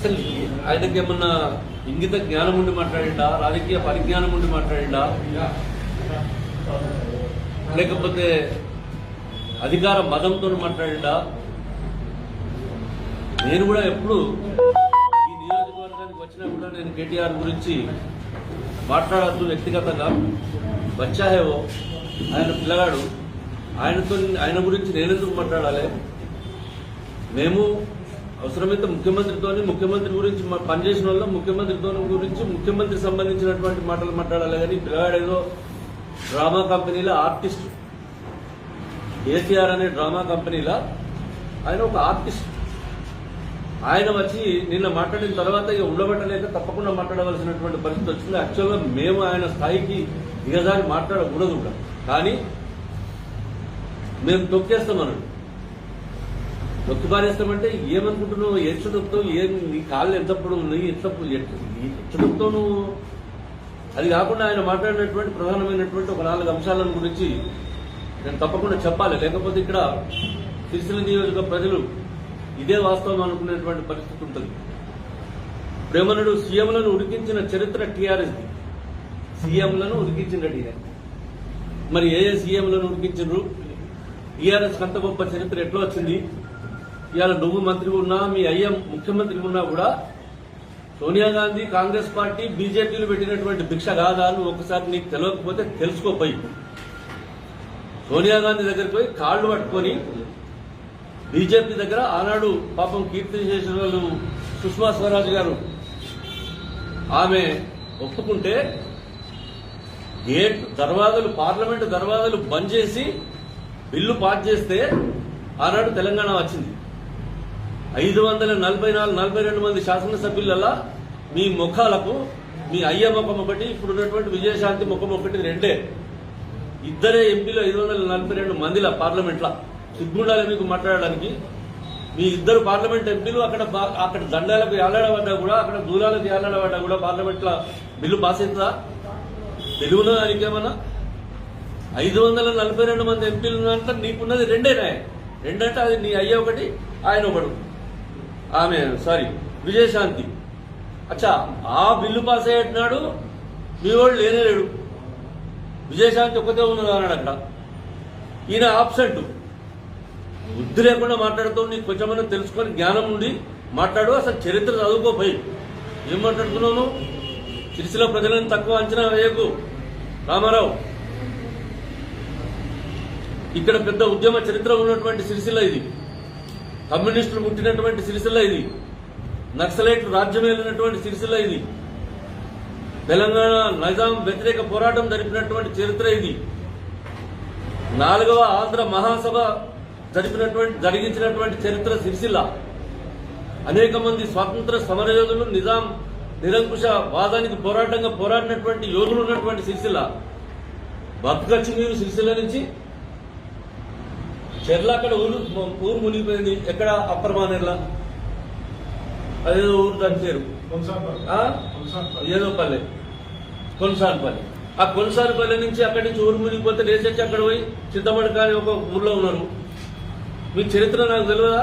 అసలు ఆయనకి ఏమన్నా ఇంగిత జ్ఞానం ఉండి మాట్లాడిండా, రాజకీయ పరిజ్ఞానం ఉండి మాట్లాడిండా, లేకపోతే అధికార మదంతో మాట్లాడిండా? నేను కూడా ఎప్పుడు ఈ నియోజకవర్గానికి వచ్చినా కూడా నేను కేటీఆర్ గురించి మాట్లాడద్దు వ్యక్తిగతంగా, బచ్చాహేవో ఆయన పిల్లగాడు, ఆయన గురించి నేనెందుకు మాట్లాడాలి? మేము అవసరమైతే ముఖ్యమంత్రి గురించి పనిచేసిన వాళ్ళ ముఖ్యమంత్రితో గురించి ముఖ్యమంత్రికి సంబంధించినటువంటి మాటలు మాట్లాడాలి. కానీ పిల్లగాడు ఏదో డ్రామా కంపెనీలో ఆర్టిస్ట్, కేసీఆర్ అనే డ్రామా కంపెనీలో ఆయన ఒక ఆర్టిస్ట్. ఆయన వచ్చి నిన్న మాట్లాడిన తర్వాత ఇక ఉండబట్టలేక తప్పకుండా మాట్లాడవలసినటువంటి పరిస్థితి వచ్చింది. యాక్చువల్గా మేము ఆయన స్థాయికి దిగజారి మాట్లాడకూడదు కూడా, కానీ మేము తొక్కేస్తామన్నాడు. తొక్కి పారేస్తామంటే ఏమనుకుంటున్నావు? ఎచ్చుడుపుతావు? ఏం నీ కాళ్ళు ఎంతప్పుడు ఉన్నాయి, ఎచ్చుడుపుతో నువ్వు? అది కాకుండా ఆయన మాట్లాడినటువంటి ప్రధానమైనటువంటి ఒక 4 అంశాలను గురించి నేను తప్పకుండా చెప్పాలి. లేకపోతే ఇక్కడ సిరిసిల్ల నియోజక ప్రజలు ఇదే వాస్తవం అనుకునేటువంటి పరిస్థితి ఉంటుంది. ప్రేమనుడు సీఎంలను ఉడికించిన చరిత్ర టీఆర్ఎస్ది. సీఎంలను ఉడికించినట్టు ఈయన. మరి ఏ సీఎంలను ఉడికించరు? టీఆర్ఎస్ అంత గొప్ప చరిత్ర ఎట్లా వచ్చింది? ఇవాళ నువ్వు మంత్రి ఉన్నా, మీ అయ్య ముఖ్యమంత్రి ఉన్నా కూడా సోనియా గాంధీ, కాంగ్రెస్ పార్టీ, బీజేపీలు పెట్టినటువంటి భిక్ష కాదా? నువ్వు ఒకసారి నీకు తెలియకపోతే తెలుసుకోపోయి సోనియా గాంధీ దగ్గరికి పోయి కాళ్లు పట్టుకొని, బీజేపీ దగ్గర ఆనాడు పాపం కీర్తి చేసిన వాళ్ళు సుష్మా స్వరాజ్ గారు ఆమె ఒప్పుకుంటే గేట్ దర్వాజలు, పార్లమెంటు దర్వాజలు బంద్ చేసి బిల్లు పాస్ చేస్తే ఆనాడు తెలంగాణ వచ్చింది. 542 మంది శాసనసభ్యులలో మీ ముఖాలకు మీ అయ్య ముఖం ఒకటి, ఇప్పుడు ఉన్నటువంటి విజయశాంతి ముఖం ఒకటి, రెండే. ఇద్దరే ఎంపీలు 542 మందిల పార్లమెంట్లో. సిగ్గుండాలి మీకు మాట్లాడడానికి. మీ ఇద్దరు పార్లమెంట్ ఎంపీలు అక్కడ దండాలకు ఏలాడబడ్డా కూడా, అక్కడ దూరాలకు ఏలాడబడ్డా కూడా పార్లమెంట్లో బిల్లు పాస్ అవుతుందా? తెలుగులో దానికేమన్నా 542 మంది ఎంపీలు అంటే నీకున్నది రెండంటే అది నీ అయ్య ఒకటి, ఆయన ఒకడు, ఆమె విజయశాంతి. అచ్చా, ఆ బిల్లు పాస్ అయ్యేట్టున్నాడు మీ వాడు లేనేలేడు. విజయశాంతి ఒక్కతే ఉన్నది అన్నాడు అక్కడ. ఈయన ఆబ్సెంట్. బుద్ధి లేకుండా మాట్లాడుతూ నీకు కొంచెమన్నా తెలుసుకొని జ్ఞానం ఉండి మాట్లాడు. అసలు చరిత్ర చదువుకోపోయి ఏం మాట్లాడుతున్నావు? సిరిసిల్ల ప్రజలను తక్కువ అంచనా వేయకు రామారావు. ఇక్కడ పెద్ద ఉద్యమ చరిత్ర ఉన్నటువంటి సిరిసిల్ల ఇది. కమ్యూనిస్టులు పుట్టినటువంటి సిరిసిల్ల ఇది. నక్సలైట్లు రాజ్యం వెళ్ళినటువంటి సిరిసిల్ల ఇది. తెలంగాణ నిజాం వ్యతిరేక పోరాటం జరిపినటువంటి చరిత్ర ఇది. 4వ ఆంధ్ర మహాసభ జరిగించినటువంటి చరిత్ర సిరిసిల్ల. అనేక మంది స్వాతంత్ర సమరయోధులు, నిజాం నిరంకుశ వాదానికి పోరాడినటువంటి యోధులు ఉన్నటువంటి సిరిసిల్ల. బతుకచ్చి మీరు సిరిసిల్ల నుంచి చెర్ల, అక్కడ ఊరు మునిగిపోయింది. ఎక్కడ? అప్పర్ మానేర్ల, అదేదో ఊరు దాని పేరు ఏదో పల్లె, కొనసానపల్లి. ఆ కొనసానపల్లి నుంచి అక్కడి నుంచి ఊరు మునిగిపోతే లేచొచ్చి అక్కడ పోయి చింతమడి కానీ ఒక ఊర్లో ఉన్నారు. మీ చరిత్ర నాకు తెలియదా?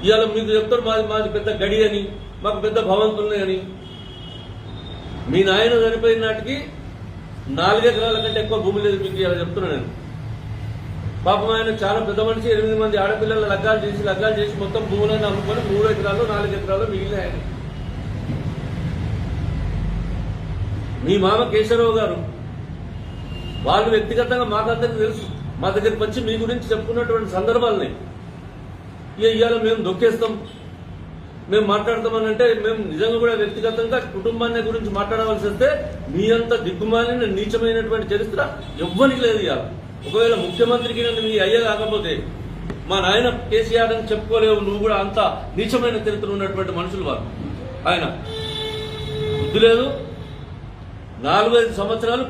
ఇవాళ మీకు చెప్తారు మాది పెద్ద గడి అని, మాకు పెద్ద భవంతులు ఉన్నాయని. మీ నాయన చనిపోయిన నాటికి 4 ఎకరాల కంటే ఎక్కువ భూమి లేదు మీకు. ఇలా చెప్తున్నా నేను. పాపం ఆయన చాలా పెద్ద మనిషి. 8 మంది ఆడపిల్లల లగ్గాలు చేసి మొత్తం భూములను అమ్ముకొని 3 ఎకరాలు 4 ఎకరాలు మిగిలినాయి. మీ మామ కేశవరావు గారు వాళ్ళు వ్యక్తిగతంగా మాకందరికీ తెలుసు. మా దగ్గరికి వచ్చి మీ గురించి చెప్పుకున్నటువంటి సందర్భాలని ఇవాళ మేము దొక్కేస్తాం, మేము మాట్లాడతామని అంటే మేము నిజంగా కూడా వ్యక్తిగతంగా కుటుంబాన్ని గురించి మాట్లాడవలసి వస్తే మీ అంత దిగ్గుమాలిన నీచమైనటువంటి చరిత్ర ఎవ్వరికి లేదు. ఇవాళ ఒకవేళ ముఖ్యమంత్రికి మీ అయ్య కాకపోతే మా నాయన కేసీఆర్ అని చెప్పుకోలేవు. నువ్వు కూడా అంత నీచమైన చరిత్ర ఉన్నటువంటి మనుషులు వారు. ఆయన బుద్ధి లేదు. 4-5 సంవత్సరాలు,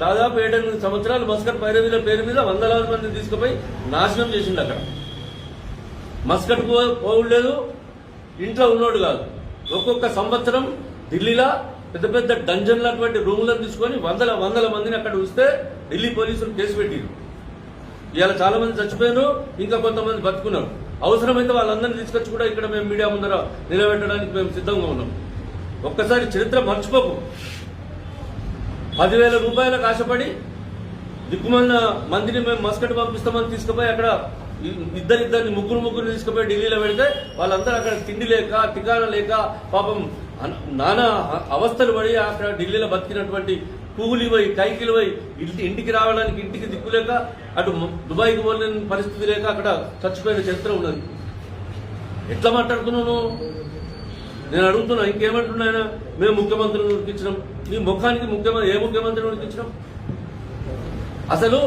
దాదాపు 7-8 సంవత్సరాలు మస్కట్ పైరవీల పేరు మీద వందలాది మందిని తీసుకుపోయి నాశనం చేసిండు. అక్కడ మస్కట్ పోవులేదు, ఇంట్లో ఉన్నోడు కాదు. ఒక్కొక్క సంవత్సరం ఢిల్లీలో పెద్ద పెద్ద డంజన్లు అటువంటి రూములను తీసుకొని వందల మందిని అక్కడ ఉంచితే ఢిల్లీ పోలీసులు కేసు పెట్టారు. ఇవాళ చాలా మంది చచ్చిపోయారు, ఇంకా కొంతమంది బతుకున్నారు. అవసరమైతే వాళ్ళందరినీ తీసుకొచ్చి కూడా ఇక్కడ మేము మీడియా ముందర నిలబెట్టడానికి మేము సిద్ధంగా ఉన్నాం. ఒక్కసారి చరిత్ర మర్చిపోకు. 10,000 రూపాయలకు ఆశపడి దిక్కుమన్న మందిని మేము మస్కట్ పంపిస్తామని తీసుకుపోయి అక్కడ ఇద్దరిని ముగ్గురు తీసుకుపోయి ఢిల్లీలో పెడితే వాళ్ళందరూ అక్కడ తిండి లేక టికానా లేక పాపం నానా అవస్థలు పడి అక్కడ ఢిల్లీలో బతికినటువంటి పువ్వులు పోయి కైకిలు పోయి ఇంటికి రావడానికి ఇంటికి దిక్కులేక అటు దుబాయ్కి పోలేని పరిస్థితి లేక అక్కడ చచ్చిపోయిన చరిత్ర ఉన్నది. ఎట్లా మాట్లాడుతున్నాను నేను అడుగుతున్నా. ఇంకేమంటున్నా ఆయన మేము ముఖ్యమంత్రిని ఉడికించినాం. నీ ముఖానికి ఏ ముఖ్యమంత్రిని ఉడికించినాం? అసలు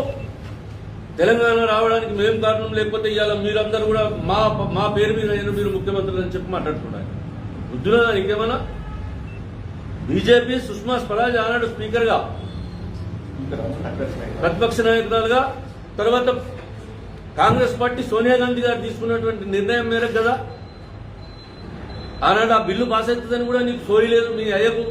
తెలంగాణ రావడానికి మేము కారణం, లేకపోతే ఇవాళ మీరందరూ కూడా మా పేరు మీద మీరు ముఖ్యమంత్రులు అని చెప్పి మాట్లాడుతున్నారు. బుద్ధునా ఇంకేమన్నా? బీజేపీ సుష్మా స్వరాజ్ ఆనాడు స్పీకర్గా, ప్రతిపక్ష నాయకురాలుగా, తర్వాత కాంగ్రెస్ పార్టీ సోనియా గాంధీ గారు తీసుకున్నటువంటి నిర్ణయం మేరకు కదా ఆనాడు ఆ బిల్లు పాస్ అవుతుందని కూడా నీకు సోయి లేదు మీ అయ్యకు.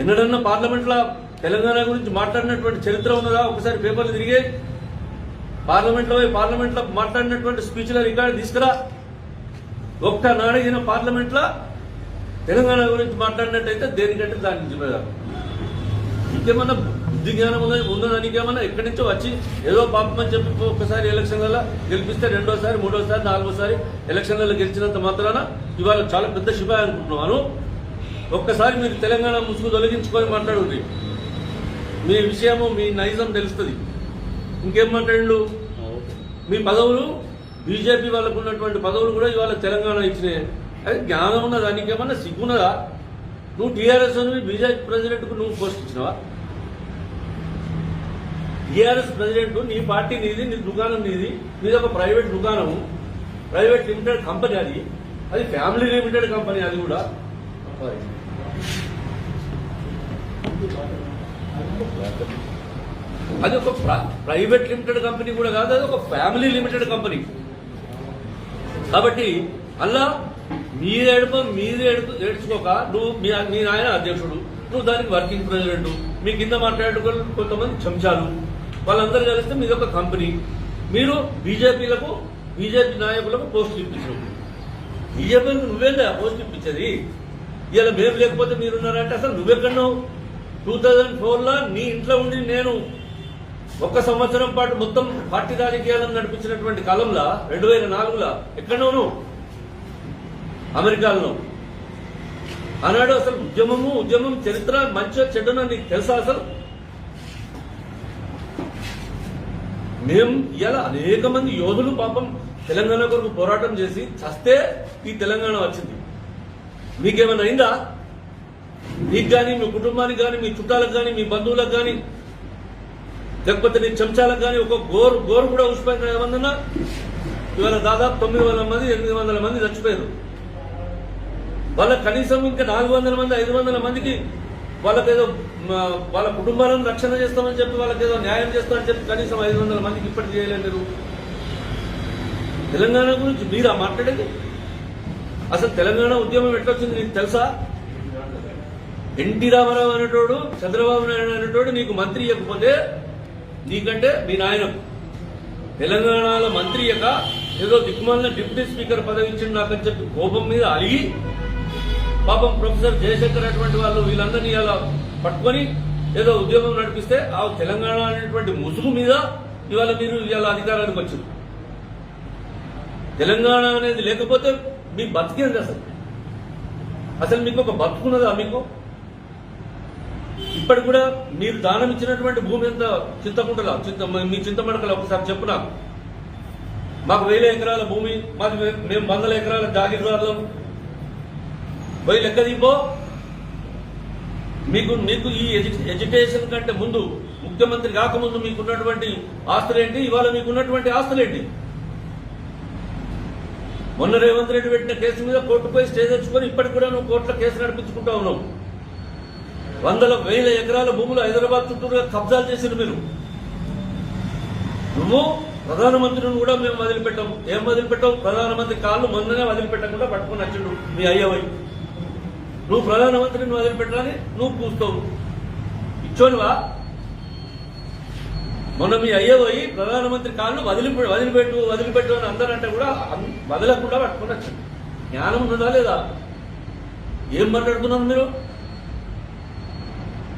ఎన్నడన్నా పార్లమెంట్లో తెలంగాణ గురించి మాట్లాడినటువంటి చరిత్ర ఉన్నదా? ఒకసారి పేపర్లు తిరిగే పార్లమెంట్లో మాట్లాడినటువంటి స్పీచ్ల రికార్డు తీసుకురా. ఒక్క నాడగిన పార్లమెంట్లో తెలంగాణ గురించి మాట్లాడినట్టయితే దేనికంటే దానికి జిమ్మేదారు. ఇంకేమన్నా బుద్ధి జ్ఞానం ఉన్నదా నీకేమన్నా? ఎక్కడి నుంచో వచ్చి ఏదో పాపం అని చెప్పి ఒక్కసారి ఎలక్షన్లలో గెలిపిస్తే రెండోసారి, మూడోసారి, నాలుగోసారి ఎలక్షన్లలో గెలిచినంత మాత్రాన ఇవాళ చాలా పెద్ద శివాయి అనుకుంటున్నాను. ఒక్కసారి మీరు తెలంగాణ ముసుగు తొలగించుకొని మాట్లాడుంది, మీ విషయము మీ నైజం తెలుస్తుంది. ఇంకేం మాట్లాడు? మీ పదవులు బీజేపీ వాళ్ళకు ఉన్నటువంటి పదవులు కూడా ఇవాళ తెలంగాణ ఇచ్చినాయి. అది జ్ఞానం ఉన్నదా? నీకేమన్నా సిగ్గున్నదా? నువ్వు టీఆర్ఎస్ అని బీజేపీ ప్రెసిడెంట్కు నువ్వు పోస్ట్ ఇచ్చినావా? టీఆర్ఎస్ ప్రెసిడెంట్ నీ పార్టీ నీది, నీ దుకాణం నీది, నీది ఒక ప్రైవేట్ దుకాణము, ప్రైవేట్ లిమిటెడ్ కంపెనీ, అది ఫ్యామిలీ లిమిటెడ్ కంపెనీ. అది కూడా అది ఒక ప్రైవేట్ లిమిటెడ్ కంపెనీ కూడా కాదు, అది ఒక ఫ్యామిలీ లిమిటెడ్ కంపెనీ. కాబట్టి అలా మీరు ఏడ్చుకోక నువ్వు మీ నాయన అధ్యక్షుడు, నువ్వు దానికి వర్కింగ్ ప్రెసిడెంట్, మీ కింద మాట్లాడుకుని కొంతమంది చెంచాలు, వాళ్ళందరూ కలిస్తే మీది ఒక కంపెనీ. మీరు బీజేపీ నాయకులకు పోస్టులు ఇప్పించారు. బీజేపీలకు నువ్వేందా పోస్టులు ఇప్పించేది? ఇలా మేము లేకపోతే మీరున్నారంటే అసలు నువ్వెక్కడున్నావు? 2004లో నీ ఇంట్లో ఉండి నేను 1 సంవత్సరం పాటు మొత్తం పార్టీ రాజకీయాలను నడిపించినటువంటి కాలంలో 2004లో ఎక్కడో అమెరికాలో. ఆనాడు అసలు ఉద్యమం చరిత్ర మంచిగా చెడ్డన నీకు తెలుసా? అసలు మేము ఇలా అనేక మంది యోధులు పాపం తెలంగాణ కొరకు పోరాటం చేసి చస్తే ఈ తెలంగాణ వచ్చింది. మీకేమైనా అయిందా? మీకు కానీ, మీ కుటుంబానికి కానీ, మీ చుట్టాలకు కానీ, మీ బంధువులకు కానీ, లేకపోతే నీ చెంచాలకు కానీ ఒక గోరు కూడా ఉసిపోయిన ఏమన్నా? ఇవాళ దాదాపు 900 మంది 800 మంది చచ్చిపోయారు. వాళ్ళకి కనీసం ఇంకా 400 మంది 500 మందికి వాళ్ళకేదో వాళ్ళ కుటుంబాలను రక్షణ చేస్తామని చెప్పి వాళ్ళకేదో న్యాయం చేస్తామని చెప్పి కనీసం 500 మందికి ఇప్పటికి చేయలేదు. మీరు తెలంగాణ గురించి మీరా మాట్లాడేది? అసలు తెలంగాణ ఉద్యమం ఎట్లొచ్చింది నీకు తెలుసా? ఎన్టీ రామారావు అనేటోడు, చంద్రబాబు నాయుడు అనేటోడు నీకు మంత్రి ఇవ్వకపోతే నీకంటే మీ నాయన తెలంగాణలో మంత్రి ఇయ్యక ఏదో దిక్కుమాలిన డిప్యూటీ స్పీకర్ పదవి ఇచ్చిండు నాకని చెప్పి కోపం మీద అలిగి పాపం ప్రొఫెసర్ జయశంకర్ అటువంటి వాళ్ళు వీళ్ళందరినీ ఇలా పట్టుకొని ఏదో ఉద్యమం నడిపిస్తే ఆ తెలంగాణ అనేటువంటి ముసుగు మీద ఇవాళ మీరు ఇవాళ అధికారానికి వచ్చారు. తెలంగాణ అనేది లేకపోతే మీ బతికేది అసలు మీకు ఒక బతుకున్నదా? మీకు ఇప్పటికి కూడా మీరు దానం ఇచ్చినటువంటి భూమి ఎంత? చింతకుంటల మీ చింతమడకల ఒకసారి చెప్పునా? మాకు 1000 ఎకరాల భూమి, మాది మేము 100 ఎకరాల జాగీర్దారులం. పోయి లెక్క దీపో. మీకు ఈ ఎడ్యుకేషన్ కంటే ముందు, ముఖ్యమంత్రి కాకముందు మీకున్నటువంటి ఆస్తులేంటి? ఇవాళ మీకున్నటువంటి ఆస్తులేంటి? మొన్న రేవంత్ రెడ్డి పెట్టిన కేసు మీద కోర్టు పోయి స్టే తెచ్చుకొని ఇప్పటికి కూడా నువ్వు కోర్టులో కేసు నడిపించుకుంటా ఉన్నావు. 100,000 ఎకరాల భూములు హైదరాబాద్ చుట్టూరుగా కబ్జాలు చేసిన మీరు. నువ్వు ప్రధానమంత్రిని కూడా మేము వదిలిపెట్టాం. ఏం వదిలిపెట్టావు? ప్రధానమంత్రి కాళ్ళు మొన్ననే వదిలిపెట్టకుండా పట్టుకుని వచ్చిండు మీ అయ్యవై. నువ్వు ప్రధానమంత్రిని వదిలిపెట్టాలని నువ్వు కూస్తావు. ఇచ్చోనివా? మొన్న మీ అయ్యే పోయి ప్రధానమంత్రి కాళ్ళు వదిలిపెట్టు అని అందరంటే కూడా వదలకుండా పట్టుకుని వచ్చింది. జ్ఞానం ఉన్నదా లేదా? ఏం మాట్లాడుతున్నారు మీరు?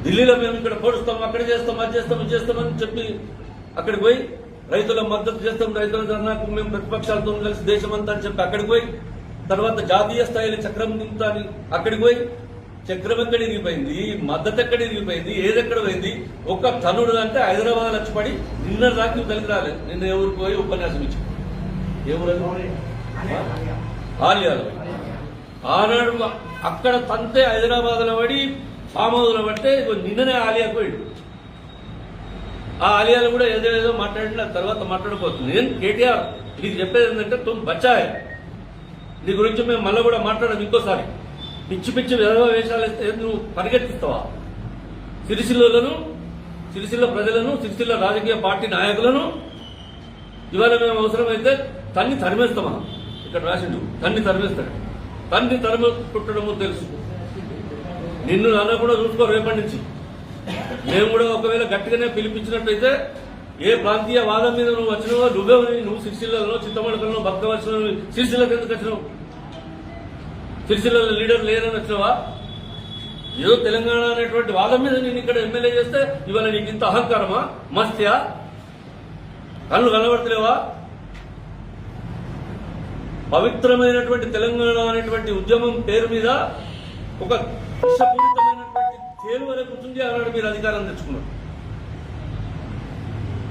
ఢిల్లీలో మేము ఇక్కడ పొడుస్తాం, అక్కడ చేస్తాం, అది చేస్తాం, ఇది చేస్తామని చెప్పి అక్కడికి పోయి రైతుల మద్దతు చేస్తాం, రైతుల ధర్నాకు మేము ప్రతిపక్షాలతో కలిసి దేశమంతా అని చెప్పి అక్కడికి పోయి తర్వాత జాతీయ స్థాయిలో చక్రం దింపుతా అని అక్కడికి పోయి చక్రం ఎక్కడ ఇరిగిపోయింది, మద్దతు ఎక్కడ ఇరిగిపోయింది, ఏదెక్కడ పోయింది? ఒక్క తనుడు అంటే హైదరాబాద్ వచ్చి పడి నిన్న రాత్రి కలిగి రాలేదు. నిన్న ఎవరికి పోయి ఉపన్యాసం ఇచ్చి ఆలియాలో ఆనాడు అక్కడ తంతే హైదరాబాద్లో పడి ఫామ్ హౌస్లో పడితే నిన్ననే ఆలియాకు పోయాడు. ఆ ఆలియాలో కూడా ఏదో మాట్లాడిన తర్వాత మాట్లాడుకోవచ్చు. నేను కేటీఆర్ నీకు చెప్పేది ఏంటంటే తుమ్ బచ్చాయే, నీ గురించి మేము మళ్ళీ కూడా మాట్లాడడం ఇంకోసారి. పిచ్చి పిచ్చి వేషాలు వేస్తే నువ్వు పరిగెత్తిస్తావా? సిరిసిల్ల ప్రజలను, సిరిసిల్ల రాజకీయ పార్టీ నాయకులను ఇవాళ మేము అవసరమైతే తన్ని తరిమేస్తామా? ఇక్కడ రాసిండు తన్ని తరిమేస్తాడు. తన్ని తరిమేట్టుకోవడము తెలుసు. నిన్ను నాన్న కూడా చూసుకో రేపటి నుంచి. మేము కూడా ఒకవేళ గట్టిగానే పిలిపించినట్టయితే ఏ ప్రాంతీయ వాదం మీద నువ్వు వచ్చినావో నువ్వు సిరిసిల్లలో, చింతమడకల్లో, భక్తవలసిన సిరిసిల్లకు ఎందుకు వచ్చినావు? సిరిసిల్లలో లీడర్ లేరని వచ్చినావా? ఏదో తెలంగాణ అనేటువంటి వాదం మీద నేను ఇక్కడ ఎమ్మెల్యే చేస్తే ఇవాళ నీకు ఇంత అహంకారమా? మస్త్యా? కళ్ళు కనబడతలేవా? పవిత్రమైనటువంటి తెలంగాణ అనేటువంటి ఉద్యమం పేరు మీద ఒక విషపూరితమైనటువంటి తేలు వరకు కూర్చుంది. ఆనాడు మీరు అధికారం తెచ్చుకున్నారు.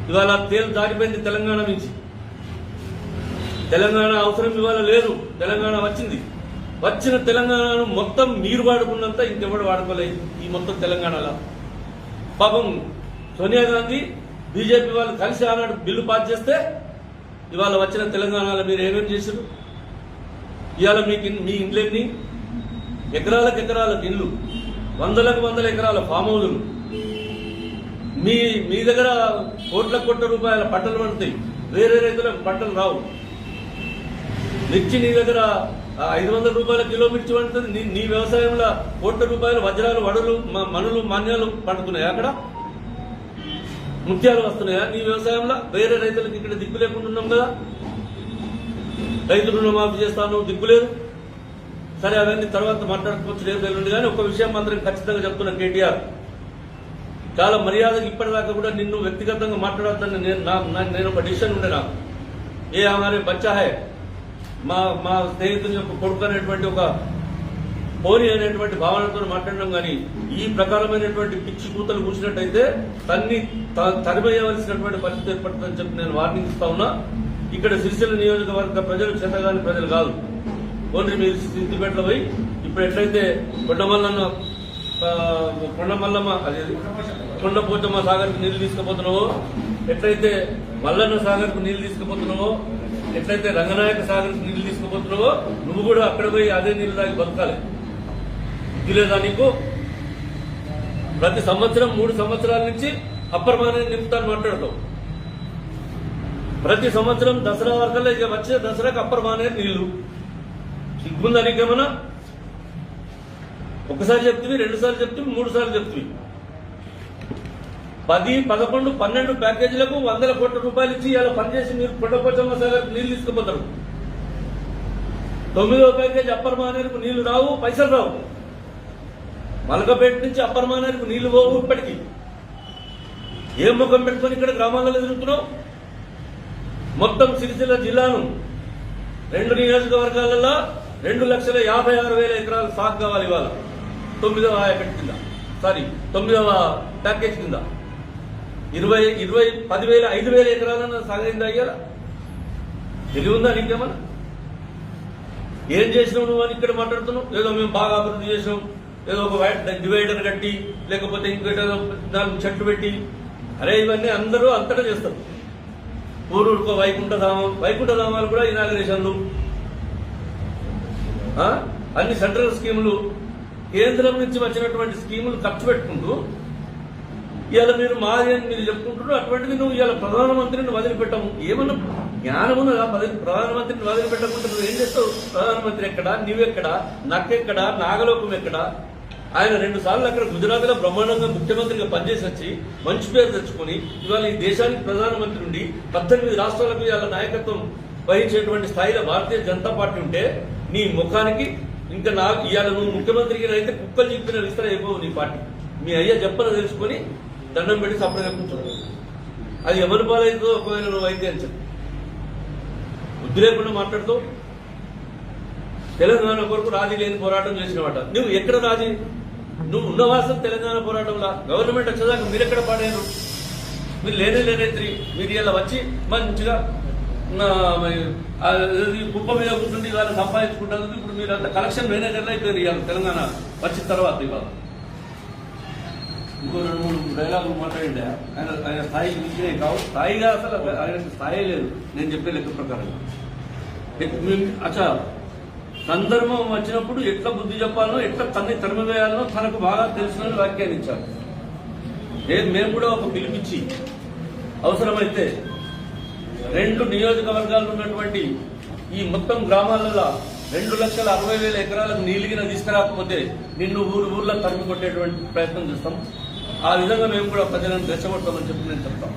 ఇవాళ తేలు దాటిపోయింది తెలంగాణ నుంచి. తెలంగాణ అవసరం ఇవాళ లేదు. తెలంగాణ వచ్చిన తెలంగాణను మొత్తం మీరు వాడుకున్నంత ఇంకెవడు వాడుకోలేదు ఈ మొత్తం తెలంగాణలో. పాపం సోనియా గాంధీ బీజేపీ వాళ్ళు కలిసి ఆనాడు బిల్లు పాస్ చేస్తే ఇవాళ వచ్చిన తెలంగాణలో మీరు ఏమేమి చేశారు? ఇవాళ మీ ఇండ్లెన్ని ఎకరాలకు ఇల్లు, వందల ఎకరాల ఫామ్ హౌజులు, మీ దగ్గర కోట్ల రూపాయల పంటలు పడతాయి, వేరే రైతులకు పంటలు రావు. మిర్చి నీ దగ్గర 500 రూపాయల కిలో మిర్చి పండుతుంది. నీ వ్యవసాయంలో కోట్ల రూపాయల వజ్రాలు, వడలు, మనులు, మాన్యాలు పండుతున్నాయా? అక్కడ ముత్యాలు వస్తున్నాయా నీ వ్యవసాయంలో? వేరే రైతులకు ఇక్కడ దిక్కు లేకుండా ఉన్నాం కదా. రైతు రుణమాఫీ చేస్తాను, దిక్కు లేదు. సరే అవన్నీ తర్వాత మాట్లాడుకోవచ్చు, రేపు ఎల్లుండి. కానీ ఒక విషయం మాత్రం ఖచ్చితంగా చెప్తున్నా కేటీఆర్, చాలా మర్యాదగా ఇప్పటిదాకా కూడా నిన్ను వ్యక్తిగతంగా మాట్లాడతాను. నేను ఒక డిసిషన్ ఉండే నాకు ఏ హమారే బచ్చా హై, మా స్నేహితుని యొక్క కొడుకు అనేటువంటి ఒక పోని అనేటువంటి భావనతో మాట్లాడడం. కానీ ఈ ప్రకారమైనటువంటి పిచ్చి కూతలు కూర్చున్నట్టయితే తరిమేయవలసినటువంటి పరిస్థితి ఏర్పడుతుందని చెప్పి నేను వార్నింగ్ ఇస్తా ఉన్నా. ఇక్కడ సిరిసిల్ల నియోజకవర్గ ప్రజలు చేతగాని ప్రజలు కాదు. ఓన్లీ మీరు సిద్దిపేటలో పోయి ఇప్పుడు ఎట్లయితే కొండమల్లమ్మ అది కొండపోచమ్మ సాగర్కి నీళ్లు తీసుకుపోతున్నావో, ఎట్లయితే మల్లన్న సాగర్కు నీళ్లు తీసుకుపోతున్నావో, ఎట్లయితే రంగనాయక సాగర్కి నీళ్లు తీసుకుపోతున్నావో, నువ్వు కూడా అక్కడ పోయి అదే నీళ్లు తాగి బతకాలి. తెలియదా నీకు? ప్రతి సంవత్సరం 3 సంవత్సరాల నుంచి అప్పర్ మానేరు నింపుతాను మాట్లాడతావు. ప్రతి సంవత్సరం దసరా వరకల్లా ఇక వచ్చే దసరాకు అప్పర్ మానేరు నీళ్లు. సిగ్గుందా నీకేమన్నా? ఒకసారి చెప్తుంది, 2 సార్లు చెప్తుంది, 3 సార్లు చెప్తుంది. 10, 11, 12 ప్యాకేజీలకు 100 కోట్ల రూపాయలు ఇచ్చి ఇలా పనిచేసి మీరు కొండపోచమ్మ సాగర్ నీళ్లు తీసుకుపోతారు. 9వ ప్యాకేజీ అప్పర్ మానేరుకు నీళ్లు రావు, పైసలు రావు. మలకపేట నుంచి అప్పర్ మానేరుకు నీళ్లు పోవు. ఇప్పటికీ ఏం ముఖం పెట్టుకొని ఇక్కడ గ్రామాలలో ఎదురుతున్నావు? మొత్తం సిరిసిల్ల జిల్లాను 2 నియోజకవర్గాలలో 2,56,000 ఎకరాలు సాగు కావాలి ఇవాళ 9వ ఆయకట్ కింద, 9వ ప్యాకేజ్ కింద. 5,000 ఎకరాలను సాగైందా అయ్యారా? తెలివి ఉందా నీకేమన్నా? ఏం చేసినావు నువ్వు అని ఇక్కడ మాట్లాడుతున్నావు? ఏదో మేము బాగా అభివృద్ధి చేసినాం, ఏదో ఒక డివైడర్ కట్టి, లేకపోతే ఇంకేదో 4 చెట్లు పెట్టి. అరే ఇవన్నీ అందరూ అంతటా చేస్తారు. ఊరూరుకో వైకుంఠధామాలు కూడా ఇనాగరేషన్లు, అన్ని సెంట్రల్ స్కీములు, కేంద్రం నుంచి వచ్చినటువంటి స్కీములు ఖర్చు పెట్టుకుంటూ ఇవాళ మీరు మాది అని మీరు చెప్పుకుంటున్నారు. అటువంటిది నువ్వు ఇవాళ ప్రధానమంత్రిని వదిలిపెట్టము. ఏమన్నా జ్ఞానం ఉన్నదా? ప్రధానమంత్రిని వదిలిపెట్టకుండా నువ్వు ఏం చేస్తావు? ప్రధానమంత్రి ఎక్కడా, నువ్వెక్కడా, నక్కెక్కడా, నాగలోకం ఎక్కడా? ఆయన 2 సార్లు అక్కడ గుజరాత్లో బ్రహ్మాండంగా ముఖ్యమంత్రిగా పనిచేసి వచ్చి మంచి పేరు తెచ్చుకొని ఇవాళ ఈ దేశానికి ప్రధానమంత్రి ఉండి 18 రాష్ట్రాలకు ఇవాళ నాయకత్వం వహించేటువంటి స్థాయిలో భారతీయ జనతా పార్టీ ఉంటే నీ ముఖానికి ఇంకా నాకు ఇవాళ నువ్వు ముఖ్యమంత్రికి అయితే కుక్కలు చెప్పిన విస్తర అయిపోవు నీ పార్టీ. మీ అయ్యా చెప్పని తెలుసుకొని దండం పెట్టి సపరేట్గా కూర్చోడు. అది ఎవరి పాలైతుందో ఒకవేళ నువ్వు అయితే అని చెప్పి బుద్ధి లేకుండా మాట్లాడుతూ తెలంగాణ కొరకు రాజీ లేని పోరాటం చేసినవాట. నువ్వు ఎక్కడ రాజీ? నువ్వు ఉన్నవాసం తెలంగాణ పోరాటంలా గవర్నమెంట్ వచ్చేదాకా మీరెక్కడ పాడారు? మీరు లేనేత్రి మీరు ఇలా వచ్చి మంచిగా కుప్ప మీద కూర్చుంటే ఇవాళ సంపాదించుకుంటారు. ఇప్పుడు మీరు అంత కలెక్షన్ మేనేజర్లు అయిపోయారు ఇవాళ తెలంగాణ వచ్చిన తర్వాత. ఇవాళ ఇంకో 2-3 డైలాగులు మాట్లాడిండే ఆయన స్థాయి మించినే కావు. స్థాయిగా అసలు ఆయన స్థాయి లేదు నేను చెప్పే లెక్క ప్రకారం. అచ్చా సందర్భం వచ్చినప్పుడు ఎట్లా బుద్ధి చెప్పాలనో ఎట్లా తన్ని తరిమివేయాలనో తనకు బాగా తెలిసిన వ్యాఖ్యానించారు. మేము కూడా ఒక పిలిపించి అవసరమైతే 2 నియోజకవర్గాల్లో ఉన్నటువంటి ఈ మొత్తం గ్రామాలలో 2,60,000 ఎకరాలకు నీలిగిన తీసుకురాకపోతే నిన్ను ఊర్లో తరిమి కొట్టేటువంటి ప్రయత్నం చేస్తాం. ఆ విధంగా మేము కూడా ప్రజలను రెచ్చగొడతామని చెప్పి నేను చెప్తాం.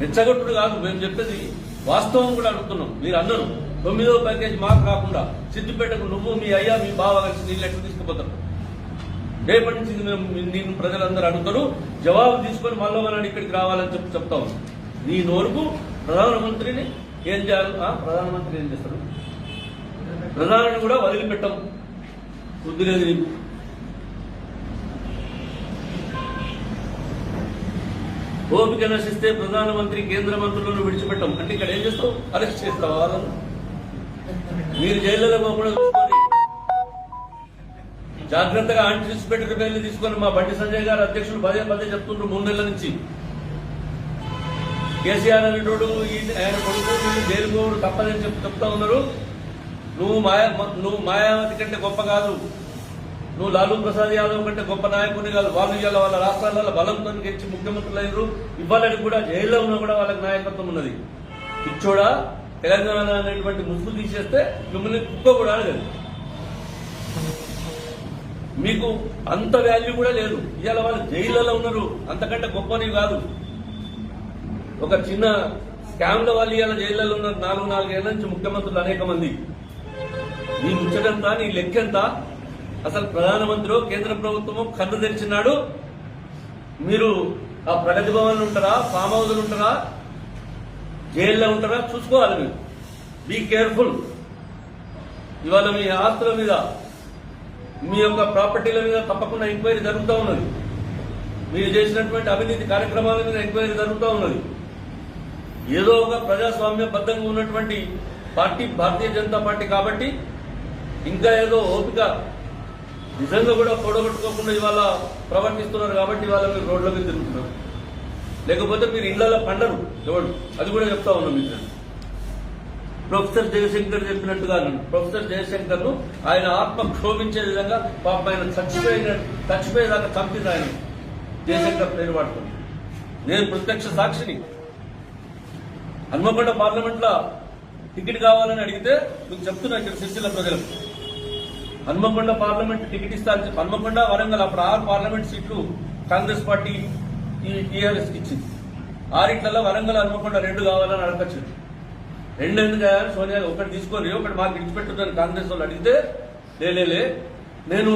రెచ్చగొట్టుడు కాదు మేము చెప్పేది వాస్తవం కూడా అడుగుతున్నాం. మీరు అందరూ 9వ ప్యాకేజ్ మాకు కాకుండా సిద్దిపేటకు నువ్వు మీ అయ్యా మీ బావ కలిసి నీళ్ళు ఎట్లా తీసుకుపోతారు? రేపటి నుంచి నేను ప్రజలందరూ అడుగుతారు. జవాబు తీసుకొని మళ్ళీ మనం ఇక్కడికి రావాలని చెప్పి చెప్తాం. నీ నోరుకు ప్రధానమంత్రిని ఏం చేయాలి? ప్రధానమంత్రి ఏం చేస్తారు? ప్రధానిని కూడా వదిలిపెట్టాం. బుద్ధి లేదు నీకు. ఓపిక నశిస్తే ప్రధానమంత్రి కేంద్ర మంత్రులను విడిచిపెట్టాం అంటే ఇక్కడ ఏం చేస్తావు? అరెస్ట్ చేస్తావు వాళ్ళను. మీరు జైళ్లలో కూడా చూసుకొని జాగ్రత్తగా యాంటిసిపేటరీ బెయిల్ తీసుకొని మా బండి సంజయ్ గారు అధ్యక్షులు పదే చెప్తుండ్రు 3 నెలల నుంచి. కేసీఆర్ అనేటోడు ఆయన కొడుకు జైలు పోడు తప్పదని చెప్తా ఉన్నారు. నువ్వు మాయావతి కంటే గొప్ప కాదు, నువ్వు లాలూ ప్రసాద్ యాదవ్ కంటే గొప్ప నాయకుని కాదు. వాళ్ళు ఇవాళ వాళ్ళ రాష్ట్రాలలో బలంతో గెలిచి ముఖ్యమంత్రులు అయ్యారు. ఇవ్వాలని కూడా జైల్లో ఉన్నా కూడా వాళ్ళకి నాయకత్వం ఉన్నది. పిచ్చోడా తెలంగాణ అనేటువంటి ముసుగు తీసేస్తే మిమ్మల్ని కుక్క కూడా అడగదు. మీకు అంత వాల్యూ కూడా లేదు. ఇవాళ వాళ్ళు జైళ్లలో ఉన్నారు. అంతకంటే గొప్పని కాదు. ఒక చిన్న స్కామ్ లో వాళ్ళు ఇవాళ జైళ్లలో ఉన్నారు. 4 ఏళ్ల నుంచి ముఖ్యమంత్రులు అనేక మంది. నీ ముచ్చటంత నీ లెక్కెంత? అసలు ప్రధానమంత్రి కేంద్ర ప్రభుత్వము కన్ను తెరిచినాడు. మీరు ఆ ప్రగతి భవన్లు ఉంటారా, ఫామ్ హౌస్లు ఉంటారా, జైల్లో ఉంటారా చూసుకోవాలి. మీరు బీ కేర్ఫుల్. ఇవాళ మీ ఆస్తుల మీద మీ యొక్క ప్రాపర్టీల మీద తప్పకుండా ఎంక్వైరీ జరుగుతూ ఉన్నది. మీరు చేసినటువంటి అవినీతి కార్యక్రమాల మీద ఎంక్వైరీ జరుగుతూ ఉన్నది. ఏదో ఒక ప్రజాస్వామ్యబద్ధంగా ఉన్నటువంటి పార్టీ భారతీయ జనతా పార్టీ కాబట్టి ఇంకా ఏదో ఓపిక నిజంగా కూడా పొడగొట్టుకోకుండా ఇవాళ ప్రవర్తిస్తున్నారు కాబట్టి ఇవాళ మీరు రోడ్ల మీద తిరుగుతున్నారు. లేకపోతే మీరు ఇళ్లలో పండరు ఎవడు. అది కూడా చెప్తా ఉన్నాం. మీకు ప్రొఫెసర్ జయశంకర్ చెప్పినట్టుగా ప్రొఫెసర్ జయశంకర్ ను ఆయన ఆత్మ క్షోభించే విధంగా పాప ఆయన చచ్చిపోయేదాకా చంపింది ఆయన జయశంకర్ పేరు వాడుతుంది. నేను ప్రత్యక్ష సాక్షిని. హన్మకొండ పార్లమెంట్ లో టికెట్ కావాలని అడిగితే మీకు చెప్తున్నా ఇక్కడ సిరిసిల్ల ప్రజలకు. హన్మకొండ పార్లమెంట్ టికెట్ ఇస్తాను. హన్మకొండ వరంగల్ అప్పుడు 6 పార్లమెంట్ సీట్లు కాంగ్రెస్ పార్టీ టీఆర్ఎస్ ఇచ్చింది. 6 వరంగల్ హన్మకొండ 2 కావాలని అడగచ్చింది. 2 ఎందుకు అయ్యారు? సోనియా ఒకటి తీసుకొని ఒకటి మాకు ఇచ్చిపెట్టుదని కాంగ్రెస్ వాళ్ళు అడిగితే లే నేను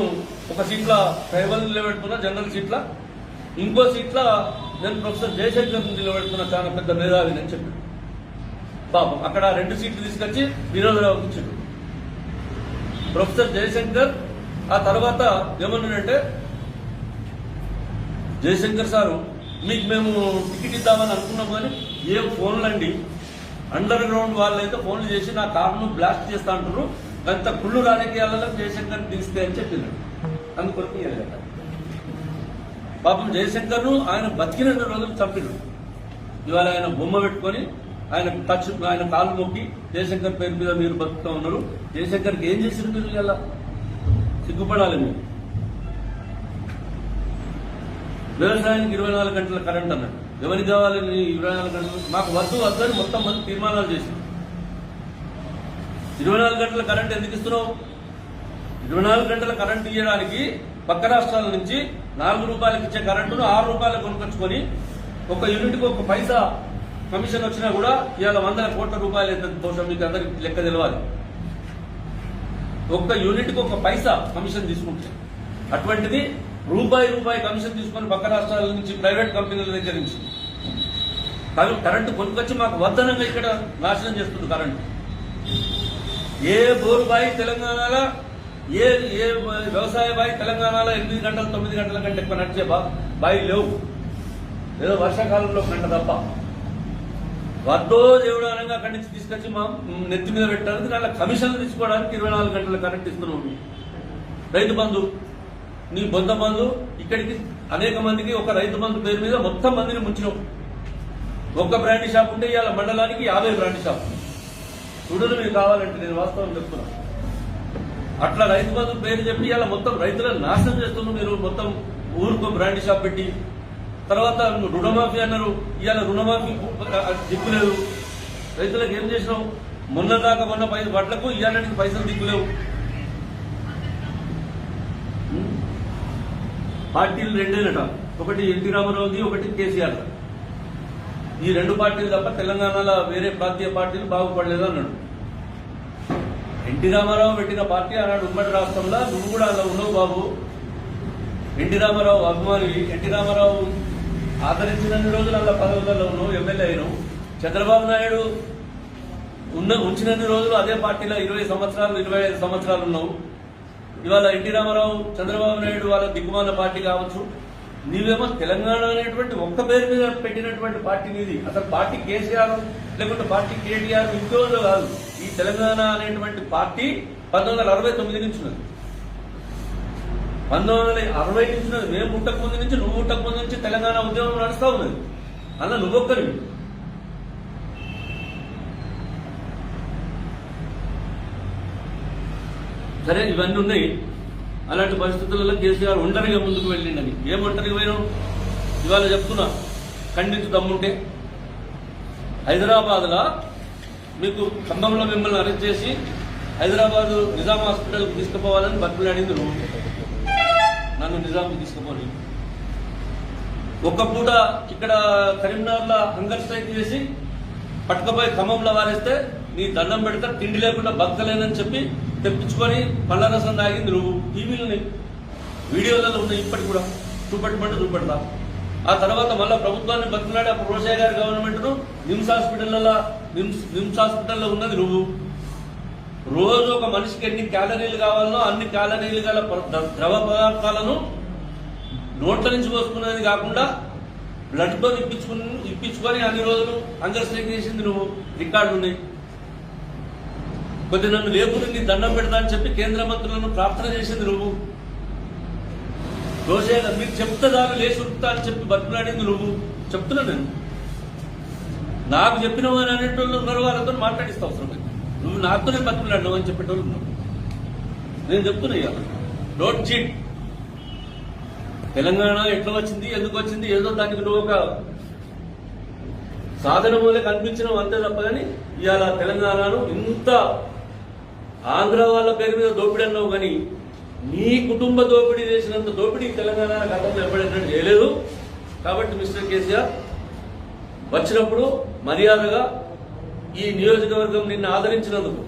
ఒక సీట్ల ట్రైబల్ నిలబెడుతున్నా, జనరల్ సీట్ల, ఇంకో సీట్ల నేను ప్రొఫెసర్ జయశంకర్ నిలబెడుతున్నా, చాలా పెద్ద మేధావిని అని చెప్పాడు. పాపం అక్కడ 2 సీట్లు తీసుకొచ్చి వినోదరావుకి ఇచ్చాడు ప్రొఫెసర్ జయశంకర్. ఆ తర్వాత ఏమన్నాడంటే, జయశంకర్ సారు మీకు మేము టికెట్ ఇద్దామని అనుకున్నాం కానీ ఏం ఫోన్లండి, అండర్ గ్రౌండ్ వాళ్ళైతే ఫోన్లు చేసి నా కారును బ్లాస్ట్ చేస్తా అంటారు, అంత కుళ్ళు రాజకీయాలలో జయశంకర్ దిస్తే అని చెప్పినాడు. అందుకొరకు పాపం జయశంకర్ ను ఆయన బతికిన రోజులు చంపినాడు. ఇవాళ ఆయన బొమ్మ పెట్టుకొని ఆయన కాలు మొక్కి జయశంకర్ పేరు మీద మీరు బతుకుతా ఉన్నారు. జయశంకర్కి ఏం చేసిన మీరు ఇలా సిగ్గుపడాలి. మీరు వ్యవసాయానికి 24 గంటల కరెంట్ అన్నాడు. ఎవరికి కావాలి 24 గంటలు? మాకు వద్దని మొత్తం మంది తీర్మానాలు చేసింది. 24 గంటల కరెంట్ ఎందుకు ఇస్తున్నావు? 24 గంటల కరెంట్ ఇవ్వడానికి పక్క రాష్ట్రాల నుంచి 4 రూపాయలకు ఇచ్చే కరెంటును 6 రూపాయలకు కొనుకొచ్చుకొని ఒక యూనిట్కి 1 పైసా కమిషన్ వచ్చినా కూడా ఇవాళ 100 కోట్ల రూపాయలు ఎంత బహుశా మీకు అందరికి లెక్క తెలవాలి. 1 యూనిట్కి 1 పైసా కమిషన్ తీసుకుంటే అటువంటిది రూపాయి కమిషన్ తీసుకొని పక్క రాష్ట్రాల నుంచి ప్రైవేట్ కంపెనీల దగ్గర నుంచి కరెంటు కొనుకొచ్చి మాకు వర్ధనంగా ఇక్కడ నాశనం చేస్తుంది కరెంటు. ఏ బోరు బాయి తెలంగాణలో ఏ వ్యవసాయ బాయి తెలంగాణలో 8 గంటలు 9 గంటల కంటే ఎక్కువ నడిచే బాయి లేవు. ఏదో వర్షాకాలంలో గంట తప్ప వద్దో దేవుడు అనగా అక్కడి నుంచి తీసుకొచ్చి మా నెత్తి మీద పెట్టడానికి దాంట్లో కమిషన్లు తీసుకోవడానికి 24 గంటల కరెంట్ ఇస్తున్నాం. రైతు బంధు నీ బొంద బంధు ఇక్కడికి అనేక మందికి ఒక రైతు బంధు పేరు మీద మొత్తం మందిని ముంచినాం. 1 బ్రాండ్ షాప్ ఉంటే ఇవాళ మండలానికి 50 బ్రాండ్ షాప్. చూడను మీరు కావాలంటే నేను వాస్తవం చెప్తున్నా. అట్లా రైతు బంధు పేరు చెప్పి ఇవాళ మొత్తం రైతులను నాశనం చేస్తున్నారు మీరు. మొత్తం ఊరుకో బ్రాండ్ షాప్ పెట్టి తర్వాత రుణమాఫీ అన్నారు. ఇవాళ రుణమాఫీ దిక్కులేదు. రైతులకు ఏం చేసినావు? మొన్న దాకా మొన్న వడ్లకు ఇవాళకి పైసలు దిక్కులేవు. పార్టీలు రెండేనట, ఒకటి ఎన్టీ రామారావుది, ఒకటి కేసీఆర్. ఈ 2 పార్టీలు తప్ప తెలంగాణలో వేరే ప్రాంతీయ పార్టీలు బాగుపడలేదు అన్నాడు. ఎన్టీ రామారావు పెట్టిన పార్టీ అన్నాడు ఉమ్మడి రాష్ట్రంలో. నువ్వు కూడా అలా ఉన్నావు బాబు. ఎన్టీ రామారావు అభిమానివి. ఎన్టీ రామారావు ఆదరించినన్ని రోజులు అలా పదవులలో ఉన్నావు, ఎమ్మెల్యే అయినావు. చంద్రబాబు నాయుడు ఉంచినన్ని రోజులు అదే పార్టీలో 20 సంవత్సరాలు 25 సంవత్సరాలు ఉన్నావు. ఇవాళ ఎన్టీ రామారావు చంద్రబాబు నాయుడు వాళ్ళ దిక్కుమాల పార్టీ కావచ్చు. నీవేమో తెలంగాణ అనేటువంటి ఒక్క పేరు మీద పెట్టినటువంటి పార్టీ నీది. అసలు పార్టీ కేసీఆర్ లేకుంటే పార్టీ కేటీఆర్ ఇంకోలో కాదు. ఈ తెలంగాణ అనేటువంటి పార్టీ 1969 నుంచి ఉన్నది. 1960 నుంచి ఉన్నది. మేము పుట్టక ముందు నుంచి, నువ్వు పుట్టక ముందు నుంచి తెలంగాణ ఉద్యమం నడుస్తూ ఉన్నది. అలా నువ్వొక్కరివి. సరే ఇవన్నీ ఉన్నాయి. అలాంటి పరిస్థితులలో కేసీఆర్ ఒంటరిగా ముందుకు వెళ్ళిండని. ఏం ఒంటరిగా పోయినావు? ఇవాళ చెప్తున్నా, ఖండించు దమ్ముంటే హైదరాబాద్లో మీకు ఖమ్మంలో మిమ్మల్ని అరెస్ట్ చేసి హైదరాబాద్ నిజాం హాస్పిటల్కి తీసుకుపోవాలని బతుకులాడింది నువ్వు. నన్ను నిజాంకి తీసుకుపోని. ఒక్క పూట ఇక్కడ కరీంనగర్లో హంగర్ స్ట్రైక్ చేసి పట్టుకపోయి ఖమ్మంలో వారేస్తే నీ దండం పెడతా తిండి లేకుండా బతకలేనని చెప్పి తెప్పించుకొని పళ్ళ రసం తాగింది నువ్వు. టీవీలని వీడియోలలో ఉన్నాయి ఇప్పటికి కూడా. చూపెట్టమంటే చూపెడతా. ఆ తర్వాత మళ్ళీ ప్రభుత్వాన్ని బతికినాడు అప్పుడు రోషయ్య గారి గవర్నమెంట్ను నిమ్స్ హాస్పిటల్లో ఉన్నది నువ్వు. రోజు ఒక మనిషికి ఎన్ని క్యాలరీలు కావాలో అన్ని క్యాలరీలు గల ద్రవ పదార్థాలను నోట్ల నుంచి పోసుకునేది కాకుండా బ్లడ్తో ఇప్పించుకొని అన్ని రోజులు హంగర్ స్ట్రైక్ చేసింది నువ్వు. రికార్డు ఉన్నాయి. కొద్ది నన్ను లేపుని నీ దండం పెడతా అని చెప్పి కేంద్ర మంత్రులను ప్రార్థన చేసింది నువ్వు. రోషయ్య మీరు చెప్తే దాన్ని లేచి ఉరుకుతా అని చెప్పి బతిలాడింది నువ్వు. చెప్తున్నా నేను. నాకు చెప్పినవు అని అనేటోళ్ళు ఉన్నారు, వాళ్ళతో మాట్లాడిస్తా అవసరం. నువ్వు నాతోనే బతిలాడినావు అని చెప్పేటోళ్ళు ఉన్నారు. నేను చెప్తున్నా ఇక డోంట్ చీట్. తెలంగాణ ఎట్లా వచ్చింది, ఎందుకు వచ్చింది, ఏదో దానికి నువ్వు ఒక సాధన మూలే కనిపించడం అంతే తప్ప. కానీ ఇవాళ తెలంగాణను ఇంత ఆంధ్ర వాళ్ళ పేరు మీద దోపిడీ అన్నావు, కానీ నీ కుటుంబ దోపిడీ చేసినంత దోపిడీ తెలంగాణ గతంలో ఎప్పుడైనా చేయలేదు. కాబట్టి మిస్టర్ కేసీఆర్ వచ్చినప్పుడు మర్యాదగా ఈ నియోజకవర్గం నిన్ను ఆదరించినందుకు,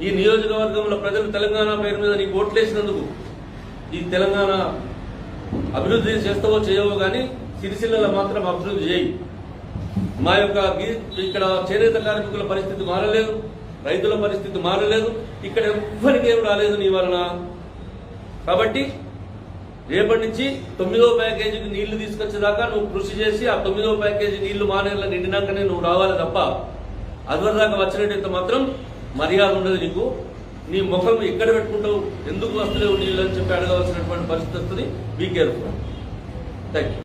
ఈ నియోజకవర్గంలో ప్రజలు తెలంగాణ పేరు మీద నీకు ఓట్లేసినందుకు, ఈ తెలంగాణ అభివృద్ధి చేస్తావో చేయవో కానీ సిరిసిల్లలో మాత్రం అభివృద్ధి చేయి. మా యొక్క ఇక్కడ చేనేత కార్మికుల పరిస్థితి మారలేదు, రైతుల పరిస్థితి మారలేదు, ఇక్కడ ఎవ్వరికి ఏం రాలేదు నీ వలన. కాబట్టి రేపటి నుంచి 9వ ప్యాకేజీకి నీళ్లు తీసుకొచ్చేదాకా నువ్వు కృషి చేసి ఆ 9వ ప్యాకేజీ నీళ్లు మానేళ్ళ నిండినాకనే నువ్వు రావాలి తప్ప అదివరదాకా వచ్చినట్టయితే మాత్రం మర్యాద ఉండదు నీకు. నీ ముఖం ఎక్కడ పెట్టుకుంటావు, ఎందుకు వస్తలేవు నీళ్ళు అని చెప్పి అడగవలసినటువంటి పరిస్థితి వస్తుంది. Be careful. Thank you.